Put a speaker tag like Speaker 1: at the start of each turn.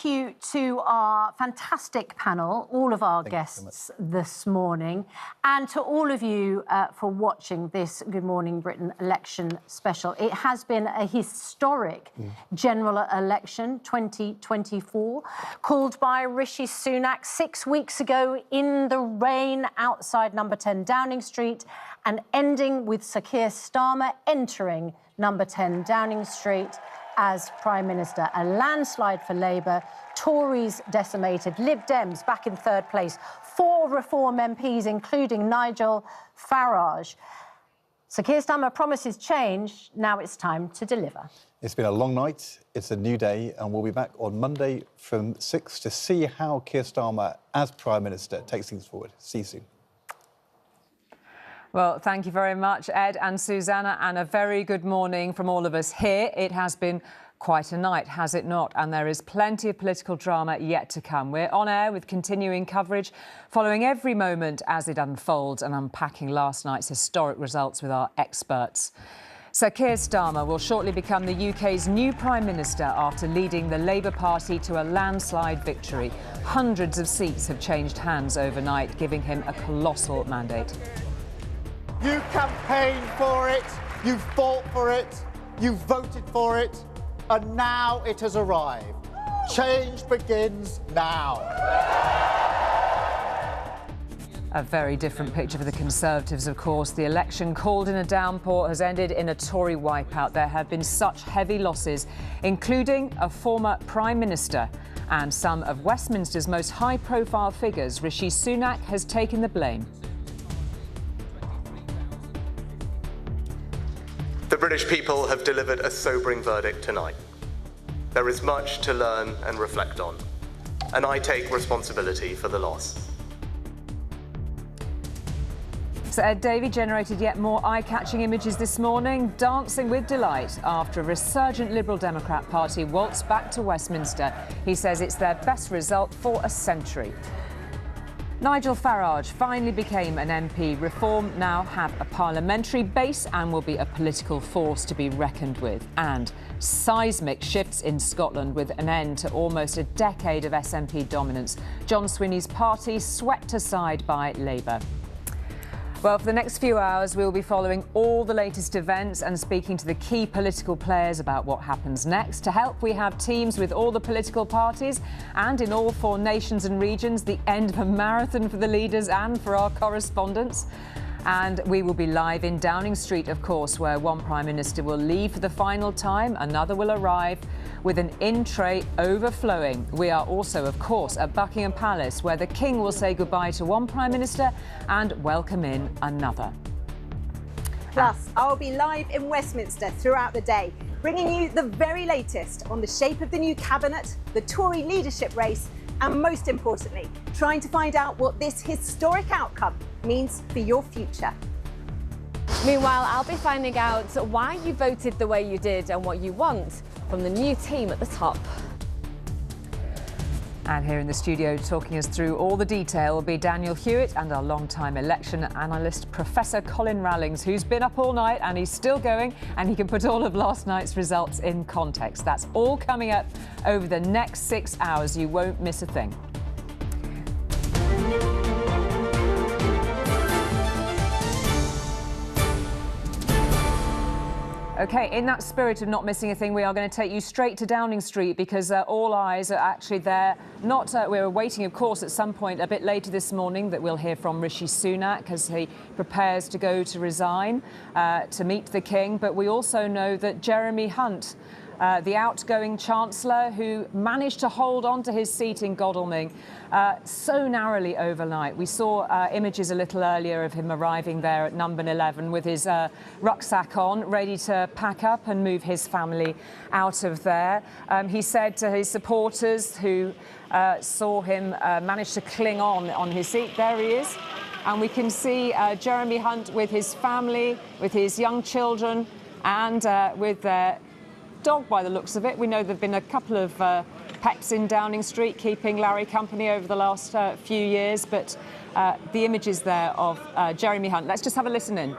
Speaker 1: thank you to our fantastic panel, all of our guests this morning, and to all of you for watching this Good Morning Britain election special. It has been a historic general election 2024, called by Rishi Sunak 6 weeks ago in the rain outside number 10 Downing Street, and ending with Sir Keir Starmer entering number 10 Downing Street as Prime Minister. A landslide for Labour, Tories decimated, Lib Dems back in third place, 4 Reform MPs, including Nigel Farage. Sir Keir Starmer promises change. Now it's time to deliver.
Speaker 2: It's been a long night, it's a new day, and we'll be back on Monday from 6 to see how Keir Starmer, as Prime Minister, takes things forward. See you soon.
Speaker 3: Well, thank you very much, Ed and Susanna, and a very good morning from all of us here. It has been quite a night, has it not? And there is plenty of political drama yet to come. We're on air with continuing coverage, following every moment as it unfolds and unpacking last night's historic results with our experts. Sir Keir Starmer will shortly become the UK's new Prime Minister after leading the Labour Party to a landslide victory. Hundreds of seats have changed hands overnight, giving him a colossal mandate.
Speaker 4: You campaigned for it, you fought for it, you voted for it, and now it has arrived. Change begins now.
Speaker 3: A very different picture for the Conservatives, of course. The election, called in a downpour, has ended in a Tory wipeout. There have been such heavy losses, including a former Prime Minister. And some of Westminster's most high-profile figures. Rishi Sunak has taken the blame.
Speaker 5: The British people have delivered a sobering verdict tonight. There is much to learn and reflect on, and I take responsibility for the loss.
Speaker 3: So Ed Davey generated yet more eye-catching images this morning, dancing with delight after a resurgent Liberal Democrat Party waltzed back to Westminster. He says it's their best result for a century. Nigel Farage finally became an MP. Reform now have a parliamentary base and will be a political force to be reckoned with. And seismic shifts in Scotland with an end to almost a decade of SNP dominance. John Swinney's party swept aside by Labour. Well, for the next few hours, we'll be following all the latest events and speaking to the key political players about what happens next. To help, we have teams with all the political parties and in all 4 nations and regions, the end of a marathon for the leaders and for our correspondents. And we will be live in Downing Street, of course, where one Prime Minister will leave for the final time, another will arrive, with an in-tray overflowing. We are also, of course, at Buckingham Palace, where the King will say goodbye to one Prime Minister and welcome in another.
Speaker 6: Plus, I'll be live in Westminster throughout the day, bringing you the very latest on the shape of the new cabinet, the Tory leadership race, and most importantly, trying to find out what this historic outcome means for your future.
Speaker 7: Meanwhile, I'll be finding out why you voted the way you did and what you want from the new team at the top.
Speaker 3: And here in the studio talking us through all the detail will be Daniel Hewitt and our long-time election analyst, Professor Colin Rallings, who's been up all night and he's still going, and he can put all of last night's results in context. That's all coming up over the next 6 hours. You won't miss a thing. OK, in that spirit of not missing a thing, we are going to take you straight to Downing Street because all eyes are actually there. We're waiting, of course, at some point a bit later this morning that we'll hear from Rishi Sunak as he prepares to go to resign to meet the King. But we also know that Jeremy Hunt, the outgoing Chancellor who managed to hold on to his seat in Godalming so narrowly overnight. We saw images a little earlier of him arriving there at number 11 with his rucksack on, ready to pack up and move his family out of there. He said to his supporters who saw him manage to cling on his seat, there he is. And we can see Jeremy Hunt with his family, with his young children and with their dog by the looks of it. We know there have been a couple of pets in Downing Street keeping Larry company over the last few years, but the images there of Jeremy Hunt. Let's just have a listen in.